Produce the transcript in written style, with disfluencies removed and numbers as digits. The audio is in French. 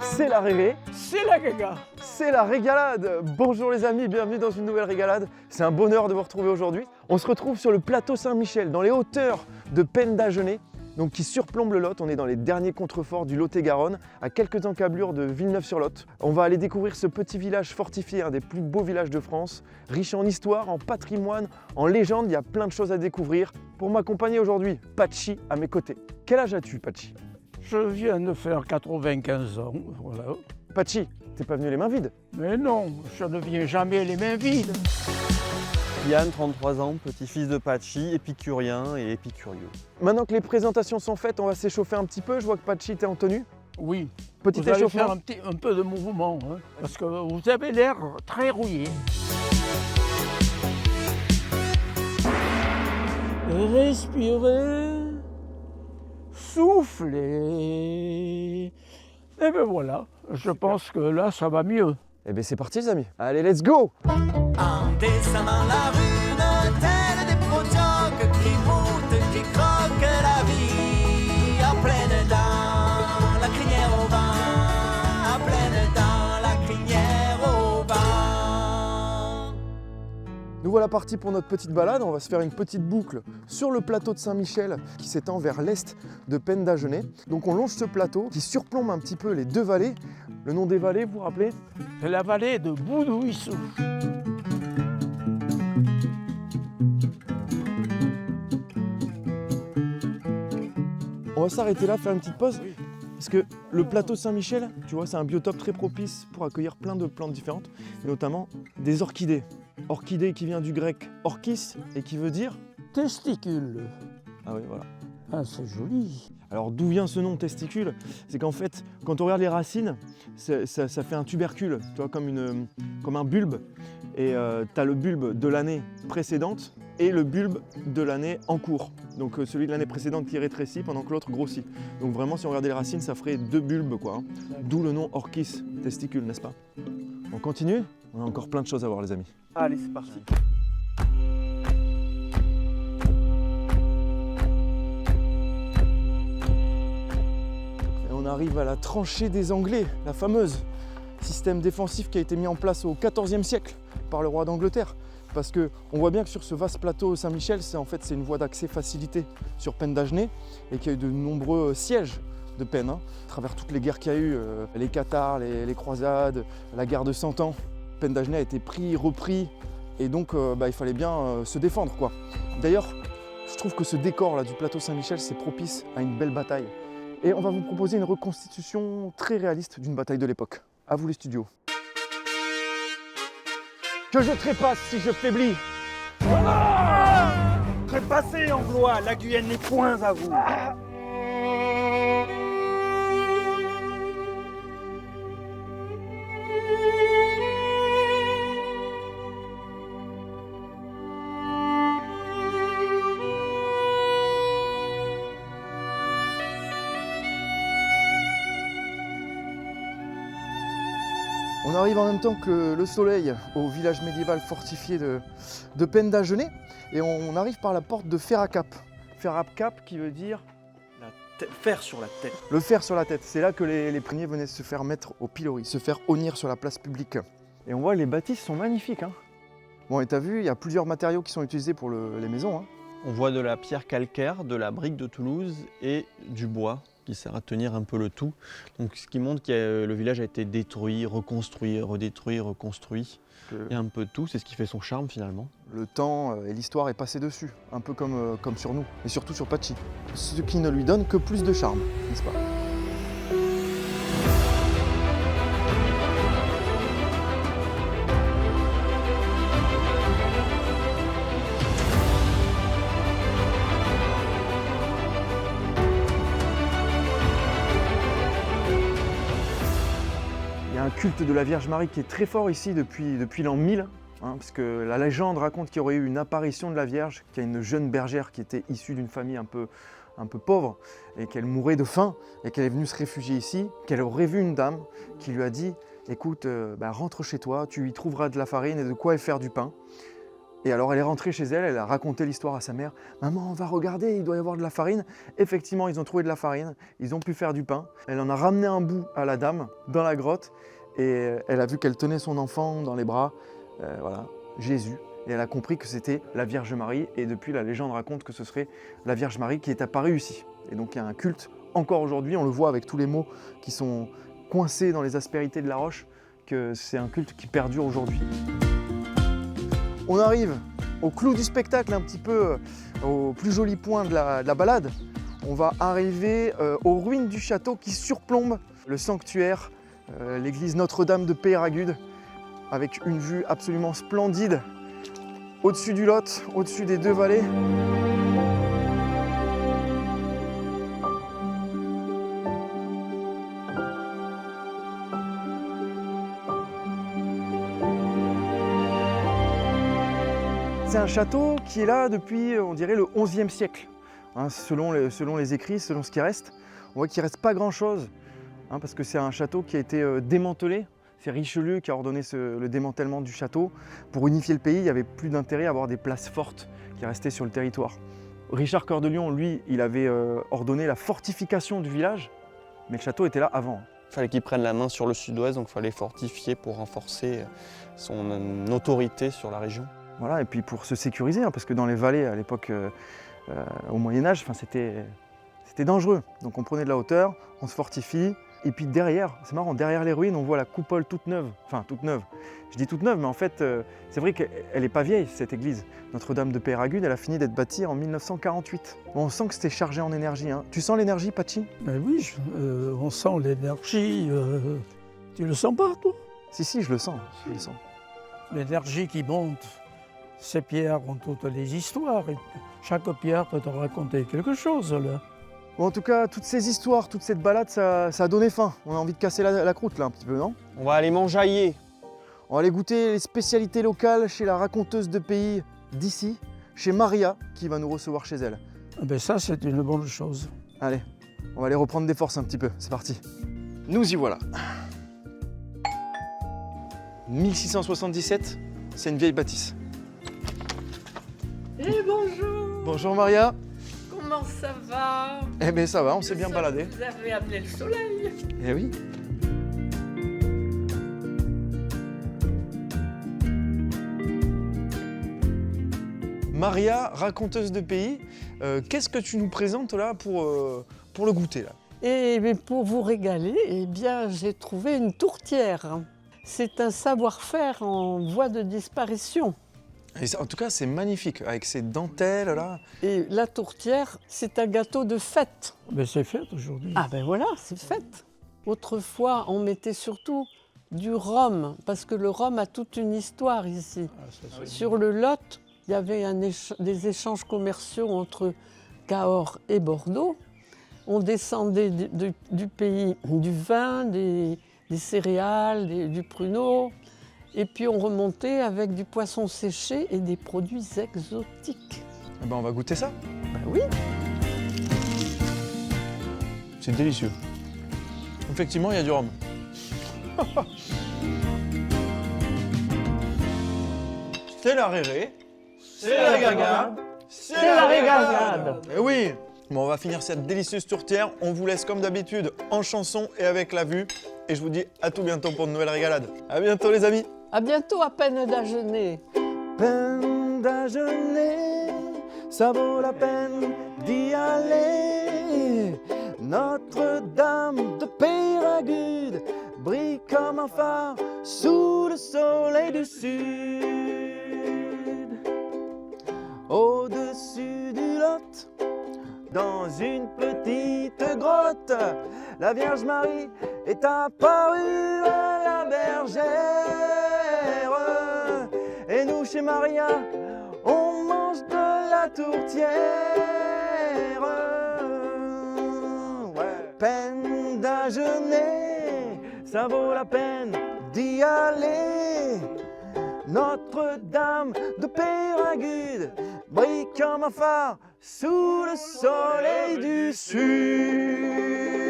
C'est l'arrivée, C'est la gaga. c'est la régalade. Bonjour les amis, bienvenue dans une nouvelle régalade. C'est un bonheur de vous retrouver aujourd'hui. On se retrouve sur le plateau Saint-Michel, dans les hauteurs de Pennes-d'Agenais, donc qui surplombe le Lot. On est dans les derniers contreforts du Lot-et-Garonne, à quelques encablures de Villeneuve-sur-Lot. On va aller découvrir ce petit village fortifié, un des plus beaux villages de France, riche en histoire, en patrimoine, en légende. Il y a plein de choses à découvrir. Pour m'accompagner aujourd'hui, Patchi à mes côtés. Quel âge as-tu, Patchi? Je viens de faire 95 ans, voilà. Patchi, t'es pas venu les mains vides? Mais non, je ne viens jamais les mains vides. Yann, 33 ans, petit-fils de Patchi, épicurien et épicurieux. Maintenant que les présentations sont faites, on va s'échauffer un petit peu. Je vois que Patchi t'es en tenue. Oui, Petit vous allez faire échauffement. un peu de mouvement, hein, parce que vous avez l'air très rouillé. Respirez, soufflez. Et ben voilà, je pense que là, ça va mieux. Eh bien c'est parti les amis. Allez, let's go! En descendant la rue, tel des protoques qui montent, qui croquent la vie. À pleine dents, la crinière au vent. À pleine dents, la crinière au vent. Nous voilà partis pour notre petite balade. On va se faire une petite boucle sur le plateau de Saint-Michel qui s'étend vers l'est de Pennes-d'Agenais. Donc on longe ce plateau qui surplombe un petit peu les deux vallées. Le nom des vallées, vous vous rappelez? C'est la vallée de Boudouissou. On va s'arrêter là, faire une petite pause. Parce que le plateau Saint-Michel, tu vois, c'est un biotope très propice pour accueillir plein de plantes différentes, et notamment des orchidées. Orchidée qui vient du grec orchis et qui veut dire... Testicule. Ah oui, voilà. Ah, c'est joli. Alors d'où vient ce nom testicule? C'est qu'en fait, quand on regarde les racines, ça fait un tubercule, tu vois, comme un bulbe. Et tu as le bulbe de l'année précédente et le bulbe de l'année en cours. Donc celui de l'année précédente qui rétrécit pendant que l'autre grossit. Donc vraiment, si on regardait les racines, ça ferait deux bulbes, quoi. Hein. D'où le nom orchis, testicule, n'est-ce pas? On continue? On a encore plein de choses à voir, les amis. Allez, c'est parti. Et on arrive à la tranchée des Anglais, la fameuse système défensif qui a été mis en place au XIVe siècle par le roi d'Angleterre. Parce qu'on voit bien que sur ce vaste plateau Saint-Michel, c'est une voie d'accès facilitée sur Pennes-d'Agenais et qu'il y a eu de nombreux sièges de Pennes, hein, à travers toutes les guerres qu'il y a eu, les cathares, les croisades, la guerre de 100 ans. Pennes-d'Agenais a été pris, repris, et donc il fallait bien se défendre, quoi. D'ailleurs, je trouve que ce décor là du plateau Saint-Michel, c'est propice à une belle bataille. Et on va vous proposer une reconstitution très réaliste d'une bataille de l'époque. À vous les studios. Que je trépasse si je faiblis. Trépassez, Anglois, la Guyenne n'est point à vous. On arrive en même temps que le soleil au village médiéval fortifié de Pennes-d'Agenais et on arrive par la porte de Fer-à-Cap. Fer-à-Cap qui veut dire Fer sur la tête. le fer sur la tête. C'est là que les premiers venaient se faire mettre au pilori, se faire honnir sur la place publique. Et on voit les bâtisses sont magnifiques. Hein. Bon, et t'as vu, il y a plusieurs matériaux qui sont utilisés pour les maisons. Hein. On voit de la pierre calcaire, de la brique de Toulouse et du bois qui sert à tenir un peu le tout. Donc, ce qui montre que le village a été détruit, reconstruit, redétruit, reconstruit. Il y a un peu de tout, c'est ce qui fait son charme finalement. Le temps et l'histoire est passé dessus, un peu comme sur nous, et surtout sur Patchi. Ce qui ne lui donne que plus de charme, n'est-ce pas? Il y a un culte de la Vierge Marie qui est très fort ici depuis l'an 1000. Hein, parce que la légende raconte qu'il y aurait eu une apparition de la Vierge, qu'il y a une jeune bergère qui était issue d'une famille un peu pauvre et qu'elle mourait de faim et qu'elle est venue se réfugier ici, qu'elle aurait vu une dame qui lui a dit « Écoute, rentre chez toi, tu y trouveras de la farine et de quoi faire du pain ». Et alors elle est rentrée chez elle, elle a raconté l'histoire à sa mère. « Maman, on va regarder, il doit y avoir de la farine. » Effectivement, ils ont trouvé de la farine, ils ont pu faire du pain. Elle en a ramené un bout à la dame dans la grotte et elle a vu qu'elle tenait son enfant dans les bras, voilà, Jésus. Et elle a compris que c'était la Vierge Marie et depuis la légende raconte que ce serait la Vierge Marie qui est apparue ici. Et donc il y a un culte encore aujourd'hui, on le voit avec tous les mots qui sont coincés dans les aspérités de la roche, que c'est un culte qui perdure aujourd'hui. On arrive au clou du spectacle, un petit peu au plus joli point de la balade. On va arriver aux ruines du château qui surplombent le sanctuaire, l'église Notre-Dame de Peyragudes, avec une vue absolument splendide au-dessus du Lot, au-dessus des deux vallées. C'est un château qui est là depuis, on dirait, le XIe siècle. Hein, selon les écrits, selon ce qui reste. On voit qu'il ne reste pas grand-chose, hein, parce que c'est un château qui a été démantelé. C'est Richelieu qui a ordonné le démantèlement du château. Pour unifier le pays, il n'y avait plus d'intérêt à avoir des places fortes qui restaient sur le territoire. Richard Cœur de Lion, lui, il avait ordonné la fortification du village, mais le château était là avant. Il fallait qu'il prenne la main sur le sud-ouest, donc il fallait fortifier pour renforcer son autorité sur la région. Voilà, et puis pour se sécuriser, hein, parce que dans les vallées, à l'époque, au Moyen-Âge, c'était dangereux. Donc on prenait de la hauteur, on se fortifie, et puis derrière, c'est marrant, derrière les ruines, on voit la coupole toute neuve. Enfin, toute neuve. Je dis toute neuve, mais en fait, c'est vrai qu'elle n'est pas vieille, cette église. Notre-Dame de Peyragudes, elle a fini d'être bâtie en 1948. Bon, on sent que c'était chargé en énergie. Hein. Tu sens l'énergie, Pachi? Mais oui, on sent l'énergie. Tu le sens pas, toi? Si, je le sens. Je le sens. L'énergie qui monte. Ces pierres ont toutes les histoires. Et chaque pierre peut te raconter quelque chose, là. Bon, en tout cas, toutes ces histoires, toute cette balade, ça a donné faim. On a envie de casser la croûte, là, un petit peu, non? On va aller mangeailler. On va aller goûter les spécialités locales chez la raconteuse de pays d'ici, chez Maria, qui va nous recevoir chez elle. Ben ça, c'est une bonne chose. Allez, on va aller reprendre des forces un petit peu. C'est parti. Nous y voilà. 1677, c'est une vieille bâtisse. Eh bonjour, Bonjour Maria. comment ça va? Eh bien ça va, on s'est bien baladé. Vous avez amené le soleil. Eh oui. Maria, raconteuse de pays, qu'est-ce que tu nous présentes là pour le goûter là? Et bien, pour vous régaler, eh bien, j'ai trouvé une tourtière. C'est un savoir-faire en voie de disparition. Et en tout cas, c'est magnifique, avec ces dentelles là. Et la tourtière, c'est un gâteau de fête. Ben c'est fait aujourd'hui. Ah ben voilà, c'est fête. Autrefois, on mettait surtout du rhum, parce que le rhum a toute une histoire ici. Sur le Lot, il y avait des échanges commerciaux entre Cahors et Bordeaux. On descendait du pays du vin, des céréales, du pruneau. Et puis on remontait avec du poisson séché et des produits exotiques. Eh ben, on va goûter ça. Ben oui. C'est délicieux. Effectivement, il y a du rhum. C'est la réré. C'est la gaga. C'est la régalade. Eh oui. Bon, on va finir cette délicieuse tourtière. On vous laisse comme d'habitude en chanson et avec la vue. Et je vous dis à tout bientôt pour de nouvelles régalades. À bientôt les amis. À bientôt, à peine d'ajeuner. Peine d'ajeuner, ça vaut la peine d'y aller. Notre-Dame de Peyragudes brille comme un phare sous le soleil du sud. Au-dessus du Lot, dans une petite grotte, la Vierge Marie est apparue à la bergère. Et nous, chez Maria, on mange de la tourtière. Ouais. Peine d'ajeuner, ça vaut la peine d'y aller. Notre-Dame de Peyragudes brille comme un phare sous le soleil du sud.